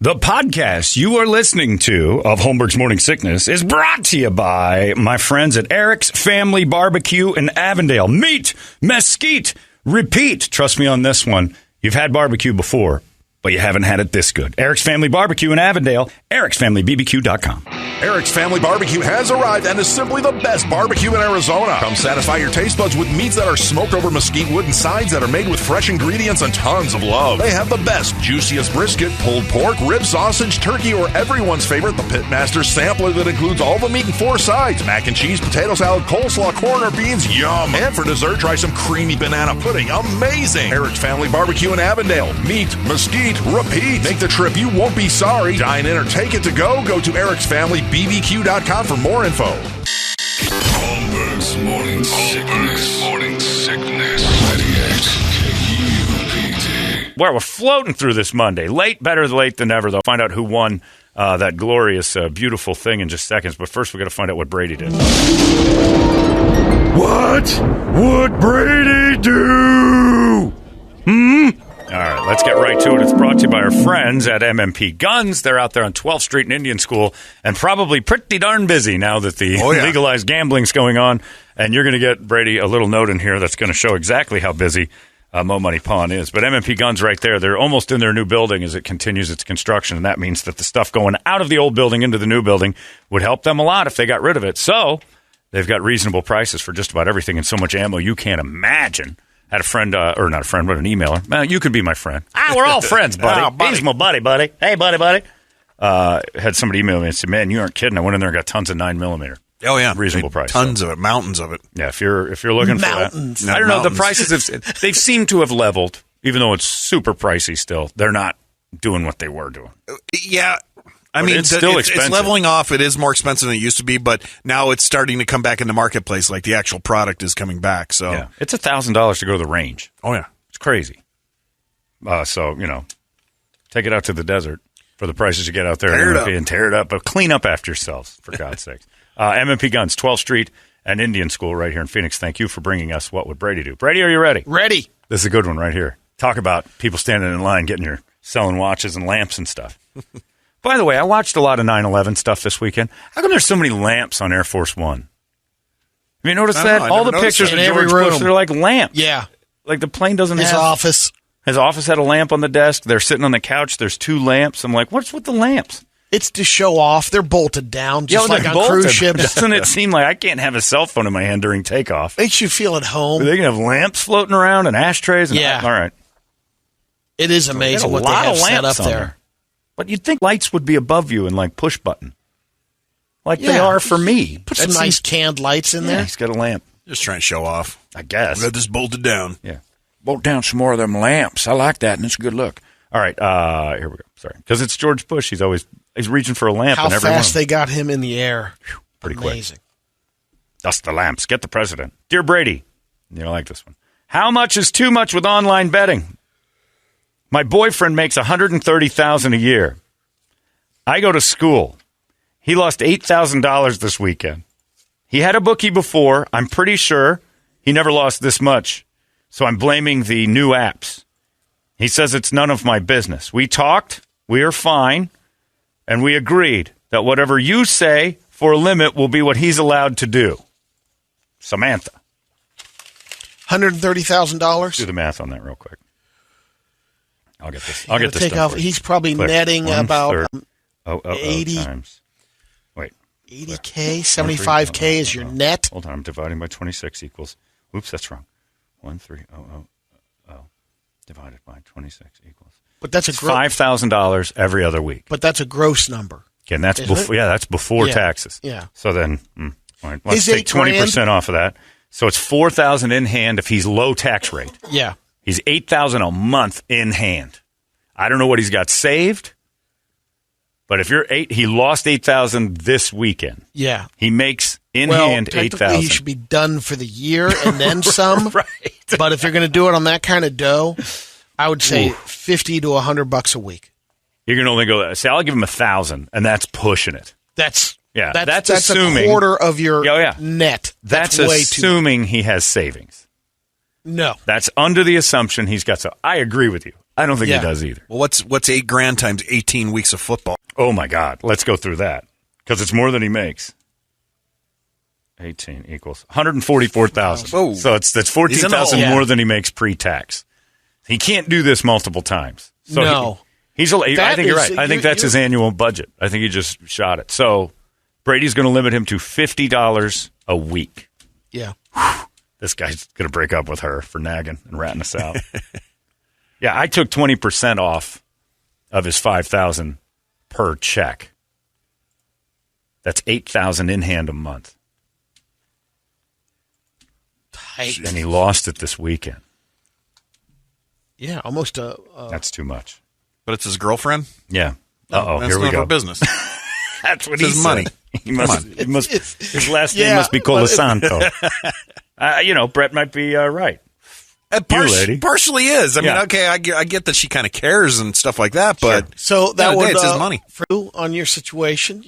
The podcast you are listening to of Holmberg's Morning Sickness is brought to you by my friends at Eric's Family Barbecue in Avondale. Meet, mesquite, repeat. Trust me on this one. You've had barbecue before, but you haven't had it this good. Eric's Family Barbecue in Avondale, ericsfamilybbq.com. Eric's Family Barbecue has arrived and is simply the best barbecue in Arizona. Come satisfy your taste buds with meats that are smoked over mesquite wood and sides that are made with fresh ingredients and tons of love. They have the best, juiciest brisket, pulled pork, rib sausage, turkey, or everyone's favorite, the Pitmaster Sampler that includes all the meat and 4 sides. Mac and cheese, potato salad, coleslaw, corn, or beans. Yum! And for dessert, try some creamy banana pudding. Amazing! Eric's Family Barbecue in Avondale. Meat, mesquite, repeat. Make the trip. You won't be sorry. Dine in or take it to go. Go to ericsfamilybbq.com for more info. Holmberg's Morning Sickness. Morning Sickness. 98 KUPD. Well, we're floating through this Monday. Late, better late than never, though. Find out who won that glorious, beautiful thing in just seconds. But first, we got to find out what Brady did. What would Brady do? All right, let's get right to it. It's brought to you by our friends at MMP Guns. They're out there on 12th Street in Indian School and probably pretty darn busy now that the legalized gambling's going on. And you're going to get, Brady, a little note in here that's going to show exactly how busy Mo Money Pawn is. But MMP Guns right there, they're almost in their new building as it continues its construction. And that means that the stuff going out of the old building into the new building would help them a lot if they got rid of it. So they've got reasonable prices for just about everything and so much ammo you can't imagine. Had a friend, or not a friend, but an emailer. You could be my friend. We're all friends, buddy. He's my buddy. Hey, buddy. Had somebody email me and said, man, you aren't kidding. I went in there and got tons of 9mm. Oh, yeah. Reasonable price. Tons of it. Mountains of it. Yeah, if you're looking for that. I don't know. The prices, they've seemed to have leveled, even though it's super pricey still. They're not doing what they were doing. Yeah. I mean, it's still expensive. It's leveling off. It is more expensive than it used to be, but now it's starting to come back in the marketplace. Like the actual product is coming back. So yeah. It's $1,000 to go to the range. Oh, yeah. It's crazy. So, take it out to the desert for the prices you get out there and tear it up. But clean up after yourselves, for God's sakes. MMP Guns, 12th Street and Indian School right here in Phoenix. Thank you for bringing us What Would Brady Do? Brady, are you ready? Ready. This is a good one right here. Talk about people standing in line selling watches and lamps and stuff. By the way, I watched a lot of 9/11 stuff this weekend. How come there's so many lamps on Air Force One? Have you noticed that? All the pictures of George Bush, they're like lamps. Yeah. Like the plane doesn't have... His office. His office had a lamp on the desk. They're sitting on the couch. There's 2 lamps. I'm like, what's with the lamps? It's to show off. They're bolted down, just like on cruise ships. Doesn't it seem like I can't have a cell phone in my hand during takeoff? Makes you feel at home. They can have lamps floating around and ashtrays. And all right. It is amazing what they have set up there. But you'd think lights would be above you and like push button. Like they are for me. Put some nice canned lights in there. He's got a lamp. Just trying to show off. I guess. We got this bolted down. Yeah. Bolt down some more of them lamps. I like that, and it's a good look. All right. Here we go. Sorry. Because it's George Bush. He's reaching for a lamp. How fast they got him in the air. Pretty amazing. Quick. Dust the lamps. Get the president. Dear Brady. You like this one. How much is too much with online betting? My boyfriend makes $130,000 a year. I go to school. He lost $8,000 this weekend. He had a bookie before. I'm pretty sure he never lost this much. So I'm blaming the new apps. He says it's none of my business. We talked. We are fine. And we agreed that whatever you say for a limit will be what he's allowed to do. Samantha. $130,000? Do the math on that real quick. I'll get this. Take off. He's probably netting about 80 times. Wait. 80K, 75K is your net. Hold on, I'm dividing by 26 equals. Oops, that's wrong. 13000 divided by 26 equals. But that's $5,000 every other week. But that's a gross number. Again, that's that's before taxes. Yeah. So then, all right, let's take 20% off of that. So it's $4,000 in hand if he's low tax rate. Yeah. He's $8,000 a month in hand. I don't know what he's got saved, but if you're he lost $8,000 this weekend. Yeah. He makes hand $8,000. He should be done for the year and then some. Right. But if you're going to do it on that kind of dough, I would say $50 to $100 a week. You're going to only go. Say, I'll give him $1,000, and that's pushing it. That's assuming a quarter of your net. That's assuming he has savings. No. That's under the assumption he's got. So I agree with you. I don't think he does either. Well, what's $8,000 times 18 weeks of football? Oh, my God. Let's go through that because it's more than he makes. 18 equals 144,000. Oh. So that's 14,000 more than he makes pre-tax. He can't do this multiple times. So no. I think you're right. I think that's his annual budget. I think he just shot it. So Brady's going to limit him to $50 a week. Yeah. This guy's going to break up with her for nagging and ratting us out. Yeah, I took 20% off of his $5,000 per check. That's $8,000 in hand a month. Tight. And he lost it this weekend. Yeah, almost That's too much. But it's his girlfriend? Yeah. Uh-oh, here we That's go. not business. That's what It's he his said. money. His last name must be Colasanto. Brett might be right. It partially is. I mean, okay, I get that she kind of cares and stuff like that, but so that would it's his money. For you on your situation,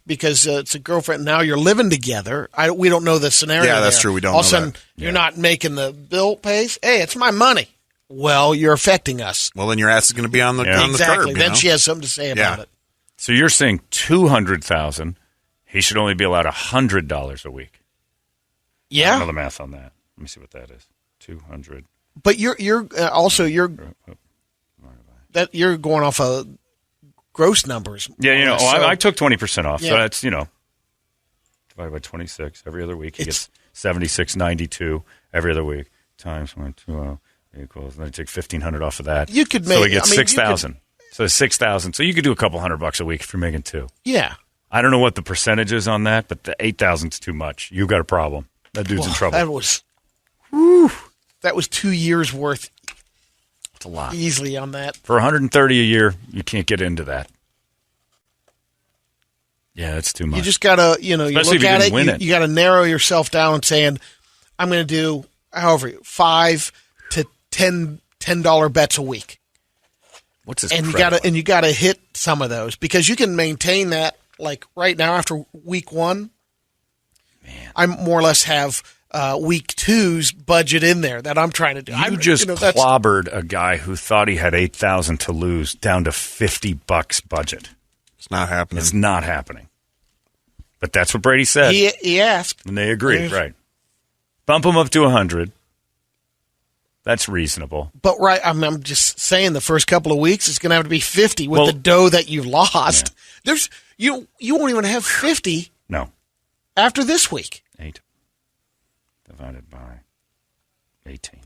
because it's a girlfriend. Now you're living together. We don't know the scenario. Yeah, that's there. true. We don't All know of a sudden, that. you're not making the bill pays. Hey, it's my money. Well, you're affecting us. Well, then your ass is going to be on the on exactly. the curb. Then she has something to say about it. So you're saying $200,000. He should only be allowed $100 a week. Yeah. I don't know the math on that. Let me see what that is. 200. But you're going off of gross numbers. Yeah, So, I took 20% off. Yeah. So that's, divided by 26 every other week. He gets $76.92 every other week times 120 equals. Then you take $1,500 off of that. You could so make. he gets $6,000. So $6,000. So you could do a couple $100 a week if you're making two. Yeah. I don't know what the percentage is on that, but the $8,000 is too much. You've got a problem. That dude's in trouble. That was 2 years worth. It's a lot. Easily on that. For $130 a year, you can't get into that. Yeah, it's too much. You just gotta, you Especially look at it. You gotta narrow yourself down and saying, I'm going to do $5 to $10 bets a week. What's his and credit you gotta hit some of those because you can maintain that. Like right now, after week one, I more or less have week two's budget in there that I'm trying to do. You just clobbered a guy who thought he had $8,000 to lose down to $50 budget. It's not happening. It's not happening. But that's what Brady said. He asked, and they agreed. Right. Bump him up to 100. That's reasonable. But I'm just saying the first couple of weeks it's going to have to be 50 with the dough that you lost. Yeah. You won't even have 50. No. After this week. 8 divided by 18.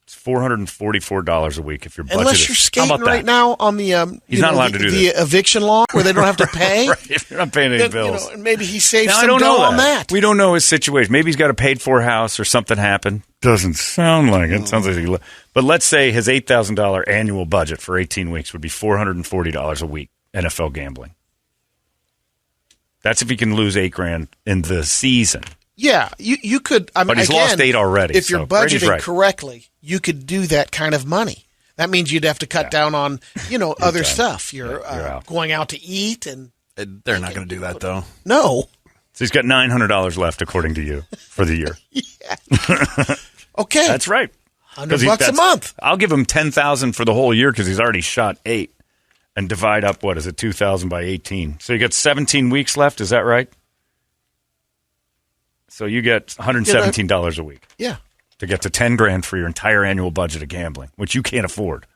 It's $444 a week if your budget Unless you're skating right now on the he's not allowed to do the eviction law where they don't have to pay. Right, if you're not paying any bills. And maybe he saves now, some dough on that. We don't know his situation. Maybe he's got a paid-for house or something happened. Doesn't sound like it. Sounds like but let's say his $8,000 annual budget for 18 weeks would be $440 a week NFL gambling. That's if he can lose $8,000 in the season. Yeah, you could. But he's lost 8 already. If you're budgeting correctly, you could do that kind of money. That means you'd have to cut down on other stuff. You're going out to eat, and they're not going to do that though. No. So he's got $900 left, according to you, for the year. Yeah. Okay, that's right. $100 a month. I'll give him $10,000 for the whole year because he's already shot 8, and divide up $2,000 by 18. So you got 17 weeks left. Is that right? So you get $117 a week. Yeah. To get to $10,000 for your entire annual budget of gambling, which you can't afford.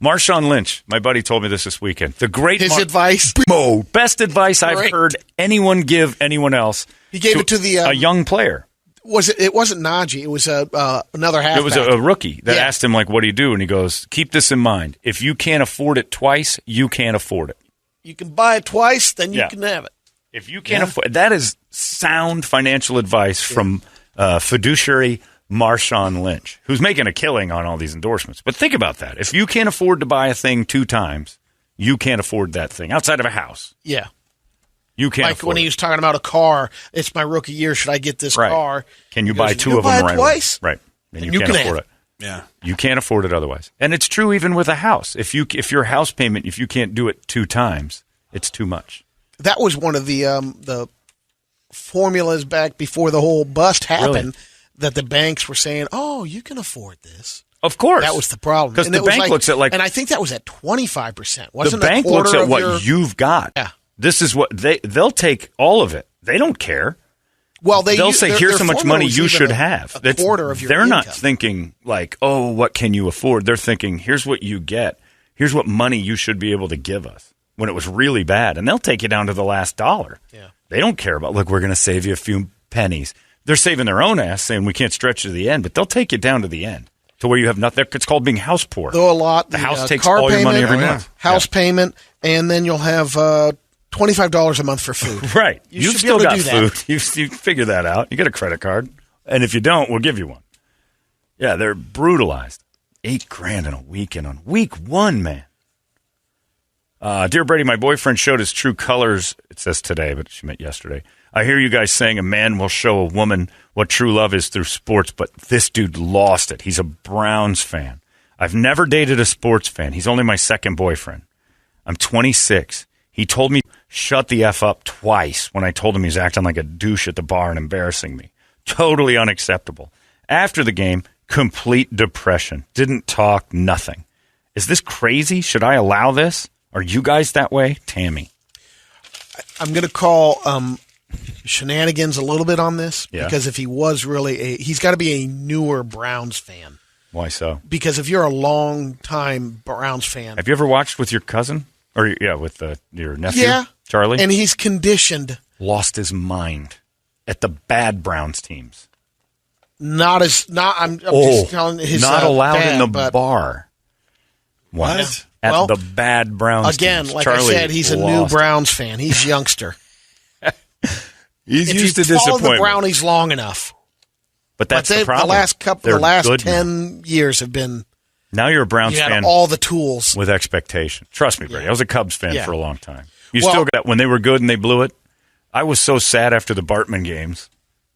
Marshawn Lynch, my buddy, told me this weekend. The great advice. Best advice I've heard anyone give anyone else. He gave it to a young player. It wasn't Najee. It was another halfback. It was a rookie that asked him, what do you do? And he goes, keep this in mind. If you can't afford it twice, you can't afford it. You can buy it twice, then you can have it. If you can't afford that is sound financial advice from fiduciary Marshawn Lynch, who's making a killing on all these endorsements. But think about that. If you can't afford to buy a thing 2 times, you can't afford that thing outside of a house. Yeah. You can't afford when he was talking about a car, it's my rookie year. Should I get this car? Can you buy 2 of them right twice? Right. And you can't afford it. Yeah. You can't afford it otherwise. And it's true even with a house. If your house payment, if you can't do it 2 times, it's too much. That was one of the formulas back before the whole bust happened that the banks were saying, "Oh, you can afford this." Of course. That was the problem. Because And the it was bank looks at and I think that was at 25%. Wasn't the a bank quarter looks at of what you've got. Yeah. This is what they'll take all of it. They don't care. Well, They'll say, here's how much money you should have. A quarter of your They're not income. thinking like, oh, what can you afford? They're thinking, here's what you get. Here's what money you should be able to give us when it was really bad. And they'll take you down to the last dollar. Yeah. They don't care about, look, we're going to save you a few pennies. They're saving their own ass, saying we can't stretch to the end, but they'll take you down to the end to where you have nothing. It's called being house poor. Though a lot. The house takes car all your money every payment, month. House payment, and then you'll have $25 a month for food. Right. You You've should still be able got to do that. food. You figure that out. You get a credit card. And if you don't, we'll give you one. Yeah, they're brutalized. $8,000 in a weekend on week one, man. Dear Brady, my boyfriend showed his true colors. It says today, but she meant yesterday. I hear you guys saying a man will show a woman what true love is through sports, but this dude lost it. He's a Browns fan. I've never dated a sports fan. He's only my second boyfriend. I'm 26. He told me shut the F up twice when I told him he was acting like a douche at the bar and embarrassing me. Totally unacceptable. After the game, complete depression. Didn't talk, nothing. Is this crazy? Should I allow this? Are you guys that way? Tammy. I'm going to call shenanigans a little bit on this because if he was really he's got to be a newer Browns fan. Why so? Because if you're a long-time Browns fan. Have you ever watched with your cousin? Or, with your nephew? Yeah. Charlie? And he's conditioned. Lost his mind at the bad Browns teams. I'm just telling his not allowed dad, in the but bar. What? At the bad Browns again, teams. like Charlie I said, he's a new lost. Browns fan. He's a youngster. He's if used you to follow disappointment. the Brownies long enough. But that's the problem. The last good 10 years have been. Now you're a Browns You had fan all the tools with expectation. Trust me, Brady. Yeah. I was a Cubs fan Yeah. for a long time. You still got when they were good and they blew it. I was so sad after the Bartman games.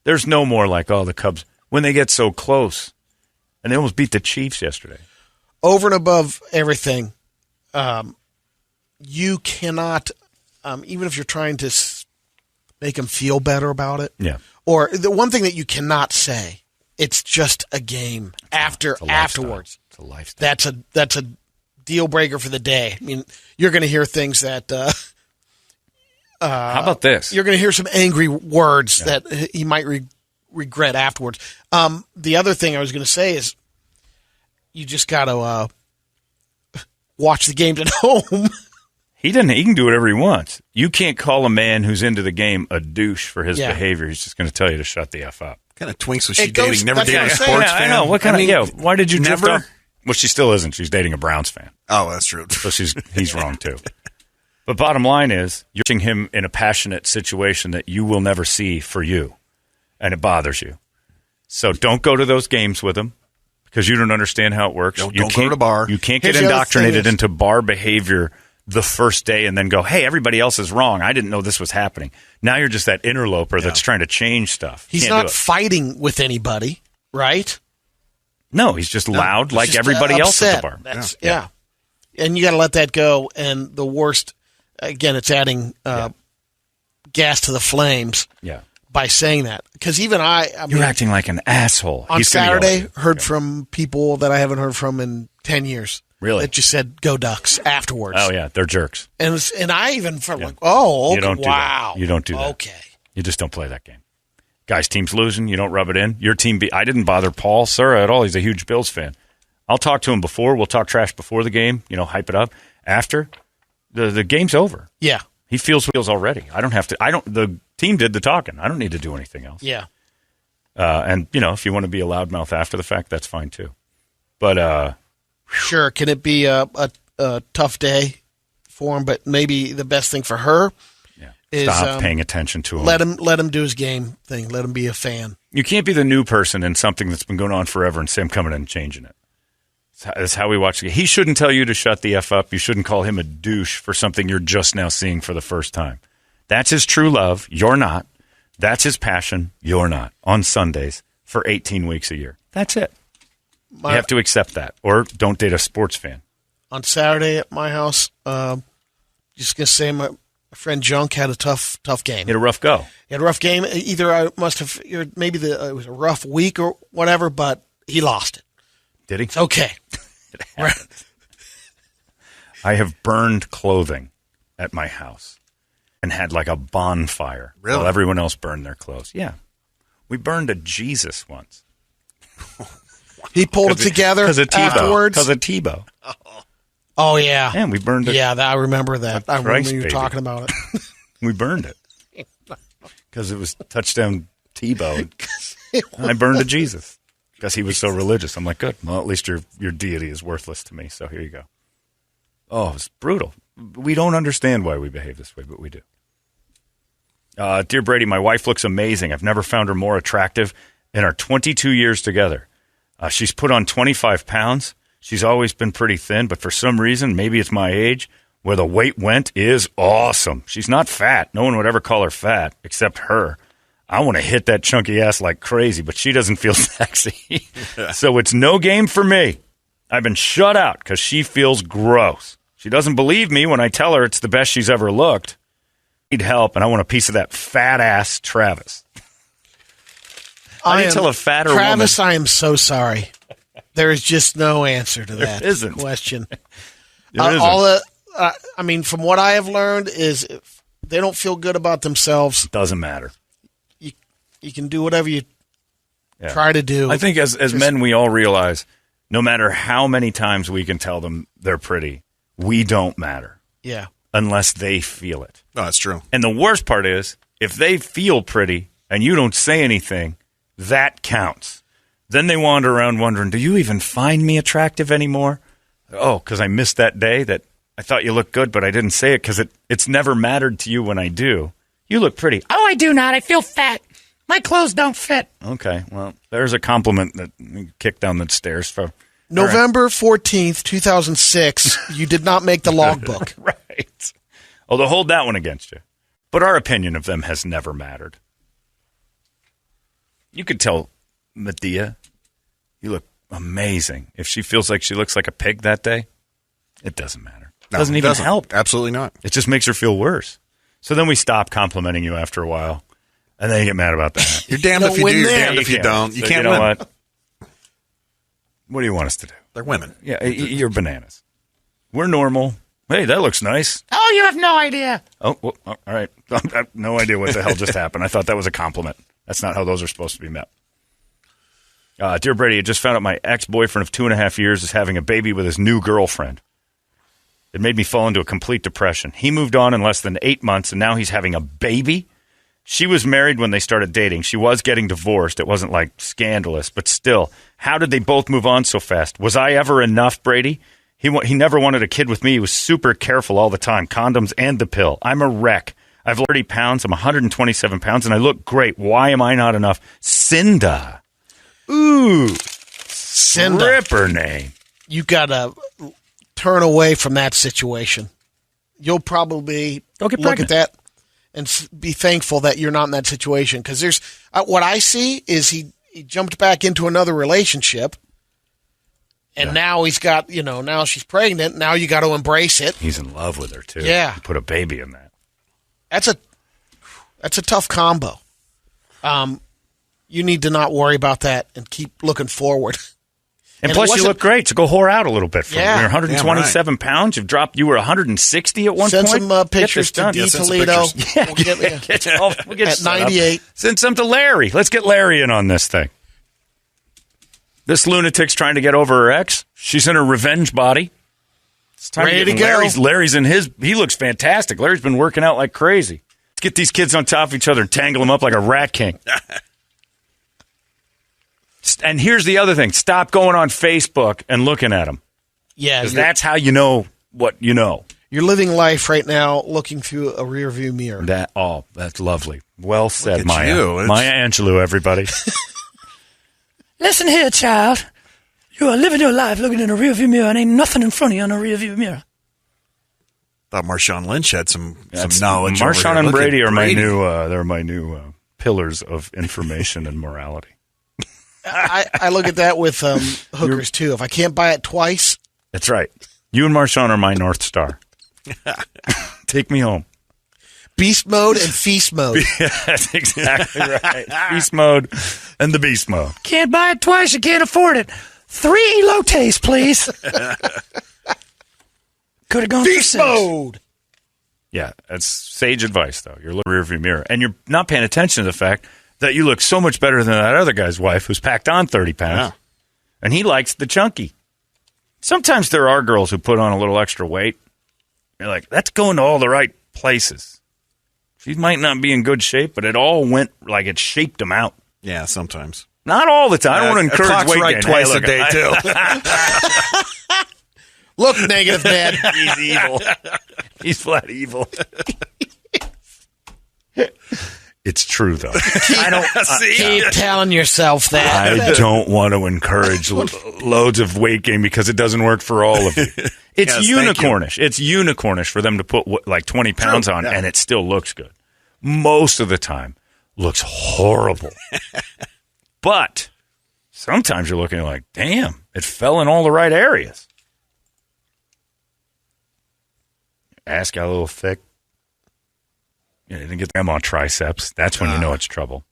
There's no more like, the Cubs when they get so close, and they almost beat the Chiefs yesterday. Over and above everything, you cannot, even if you're trying to make them feel better about it. Yeah. Or the one thing that you cannot say, it's just a game afterwards. It's a lifestyle. That's a deal breaker for the day. I mean, you're going to hear things that. How about this? You're going to hear some angry words that he might regret afterwards. The other thing I was going to say is, you just got to watch the games at home. He can do whatever he wants. You can't call a man who's into the game a douche for his behavior. He's just going to tell you to shut the F up. What kind of twinks was she dating? Never dated a what I'm sports I fan? know. What kind of why did you drift never? off? Well, she still isn't. She's dating a Browns fan. Oh, that's true. So he's wrong too. But bottom line is, you're watching him in a passionate situation that you will never see for you, and it bothers you. So don't go to those games with him because you don't understand how it works. Don't go to the bar. You can't Here's get the other indoctrinated thing is- into bar behavior the first day and then go, hey, everybody else is wrong. I didn't know this was happening. Now you're just that interloper that's trying to change stuff. He's Can't not do it. fighting with anybody, right? No, he's just loud like Just everybody else at the upset. bar. That's, And you got to let that go. And the worst, again, it's adding gas to the flames Yeah. by saying that. Because even I You're mean, acting like an asshole. on He's gonna yell at Saturday, you. heard from people that I haven't heard from in 10 years. Really? That just said, go Ducks afterwards. Oh, yeah. They're jerks. And I even felt like, oh, okay, You don't do that. wow. You don't do that. Okay. You just don't play that game. Guys, team's losing. You don't rub it in. Your team I didn't bother Paul Sura at all. He's a huge Bills fan. I'll talk to him before. We'll talk trash before the game, hype it up. After, the game's over. Yeah. He feels already. I don't have to. The team did the talking. I don't need to do anything else. Yeah. And, if you want to be a loudmouth after the fact, that's fine too. But, Sure. Can it be a tough day for him? But maybe the best thing for her is stop paying attention to him. Let him do his game thing. Let him be a fan. You can't be the new person in something that's been going on forever and say, I'm coming in and changing it. That's how we watch the game. He shouldn't tell you to shut the F up. You shouldn't call him a douche for something you're just now seeing for the first time. That's his true love. You're not. That's his passion. You're not. On Sundays for 18 weeks a year. That's it. You have to accept that. Or don't date a sports fan. On Saturday at my house, just going to say my friend Junk had a tough game. He had a rough go. He had a rough game. Either I must have, maybe it was a rough week or whatever, but he lost it. Did he? It's okay. I have burned clothing at my house and had like a bonfire Really? while everyone else burned their clothes. Yeah. We burned a Jesus once. He pulled it together afterwards. Because of Tebow. Oh, yeah. Yeah, we burned it. Yeah, I remember that. I remember Christ, you baby. talking about it. We burned it. Because it was touchdown Tebow. And I burned a Jesus. Because he was so religious. I'm like, good. Well, at least your deity is worthless to me, so here you go. Oh, it's brutal. We don't understand why we behave this way, but we do. Dear Brady, my wife looks amazing. I've never found her more attractive in our 22 years together. She's put on 25 pounds. She's always been pretty thin, but for some reason, maybe it's my age, where the weight went is awesome. She's not fat. No one would ever call her fat, except her. I want to hit that chunky ass like crazy, but she doesn't feel sexy. So it's no game for me. I've been shut out because she feels gross. She doesn't believe me when I tell her it's the best she's ever looked. I need help, and I want a piece of that fat ass Travis. How do you tell a fatter Travis, woman? I am so sorry. There is just no answer to that isn't. question. There isn't. All the, I mean, from what I have learned is if they don't feel good about themselves, Doesn't matter. you can do whatever you try to do. I think as men, we all realize no matter how many times we can tell them they're pretty, we don't matter. Yeah. Unless they feel it. No, that's true. And the worst part is, if they feel pretty and you don't say anything, that counts. Then they wander around wondering, do you even find me attractive anymore? Oh, because I missed that day that I thought you looked good, but I didn't say it because it's never mattered to you when I do. You look pretty. Oh, I do not. I feel fat. My clothes don't fit. Okay, well, there's a compliment that you kick down the stairs for. November 14th, 2006, you did not make the logbook. Right. Oh, they'll hold that one against you. But our opinion of them has never mattered. You could tell Medea, you look amazing. If she feels like she looks like a pig that day, it doesn't matter. It doesn't even help. Absolutely not. It just makes her feel worse. So then we stop complimenting you after a while, and then you get mad about that. You're damned if you do, you're damned if you don't. You can't know win. What do you want us to do? They're women. Yeah, you're bananas. We're normal. Hey, that looks nice. Oh, you have no idea. Oh, well, all right. I have no idea what the hell just happened. I thought that was a compliment. That's not how those are supposed to be met. Dear Brady, I just found out my ex-boyfriend of 2.5 years is having a baby with his new girlfriend. It made me fall into a complete depression. He moved on in less than 8 months, and now he's having a baby? She was married when they started dating. She was getting divorced. It wasn't, like, scandalous, but still. How did they both move on so fast? Was I ever enough, Brady? He never wanted a kid with me. He was super careful all the time, condoms and the pill. I'm a wreck. I've 30 pounds. I'm 127 pounds, and I look great. Why am I not enough? Cinda. Ooh. Cinda. Ripper name. You got to turn away from that situation. You'll probably Go get look pregnant. at that and be thankful that you're not in that situation. Because there's what I see is he jumped back into another relationship, and now he's got, now she's pregnant. Now you got to embrace it. He's in love with her, too. Yeah. He put a baby in that. That's a tough combo. You need to not worry about that and keep looking forward. And plus, you look great, so go whore out a little bit. You're 127 pounds. You were 160 at one Send point. Send some pictures to D. Toledo. We'll get at 98. Send some to Larry. Let's get Larry in on this thing. This lunatic's trying to get over her ex. She's in her revenge body. It's time Ready to go. Larry's in his. He looks fantastic. Larry's been working out like crazy. Let's get these kids on top of each other and tangle them up like a rat king. And here's the other thing. Stop going on Facebook and looking at them. Yeah. Because that's how you know what you know. You're living life right now looking through a rearview mirror. That's lovely. Well said, Maya. You. Maya Angelou, everybody. Listen here, child. You are living your life looking in a rearview mirror and ain't nothing in front of you in a rearview mirror. Thought Marshawn Lynch had some knowledge. Marshawn and Brady are my new pillars of information and morality. I look at that with hookers, too. If I can't buy it twice. That's right. You and Marshawn are my North Star. Take me home. Beast mode and feast mode. That's exactly right. Beast mode and the beast mode. Can't buy it twice. You can't afford it. 3 elotes, please. Could have gone for 6. Mode. Yeah, that's sage advice, though. You're looking in the rearview mirror, and you're not paying attention to the fact that you look so much better than that other guy's wife who's packed on 30 pounds, and he likes the chunky. Sometimes there are girls who put on a little extra weight. You're like, that's going to all the right places. She might not be in good shape, but it all went like it shaped them out. Yeah, sometimes. Not all the time. I don't want to encourage weight right gain. twice Hey, a day, too. Look negative, Dad. He's evil. He's flat evil. It's true, though. I don't Keep telling yourself that. I don't want to encourage loads of weight gain because it doesn't work for all of you. It's Yes, unicornish. It's unicornish for them to put like 20 pounds on, and it still looks good. Most of the time, looks horrible. But sometimes you're looking like, damn, it fell in all the right areas. Ass got a little thick. You didn't get them on triceps. That's when you know it's trouble.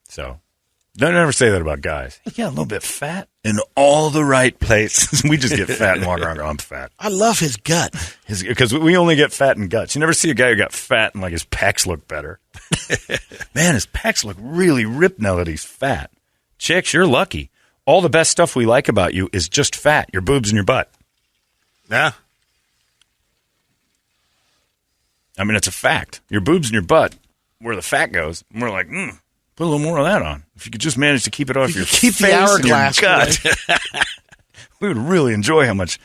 So, don't ever say that about guys. You get a little bit fat in all the right places. We just get fat and walk around going, I'm fat. I love his gut. Because we only get fat in guts. You never see a guy who got fat and like his pecs look better. Man, his pecs look really ripped now that he's fat. Chicks, you're lucky. All the best stuff we like about you is just fat. Your boobs and your butt. Yeah. I mean, it's a fact. Your boobs and your butt, where the fat goes, and we're like, put a little more of that on. If you could just manage to keep it off your keep the face hourglass and your gut, we would really enjoy how much.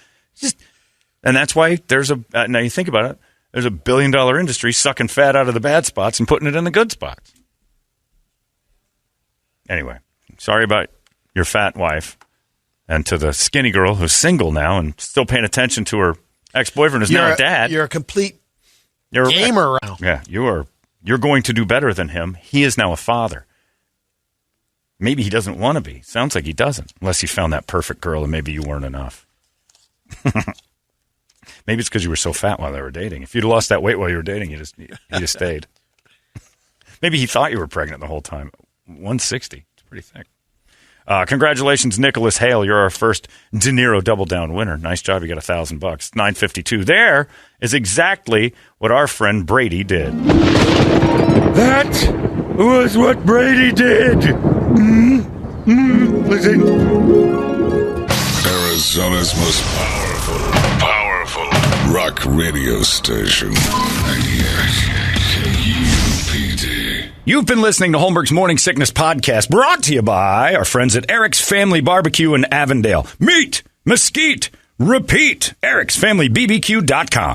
And that's why there's now you think about it, there's $1 billion industry sucking fat out of the bad spots and putting it in the good spots. Anyway, sorry about your fat wife, and to the skinny girl who's single now and still paying attention to her ex-boyfriend who's now a dad. You're a complete You're gamer. Yeah, you're going to do better than him. He is now a father. Maybe he doesn't want to be. Sounds like he doesn't, unless he found that perfect girl and maybe you weren't enough. Maybe it's because you were so fat while they were dating. If you'd lost that weight while you were dating, you just stayed. Maybe he thought you were pregnant the whole time. 160. It's pretty thick. Congratulations, Nicholas Hale. You're our first De Niro Double Down winner. Nice job. You got $1,000. $952. There is exactly what our friend Brady did. That was what Brady did. Listen. Arizona's most powerful rock radio station. 98 WWBD. You've been listening to Holmberg's Morning Sickness Podcast, brought to you by our friends at Eric's Family Barbecue in Avondale. Meet, mesquite, repeat. Eric'sFamilyBBQ.com.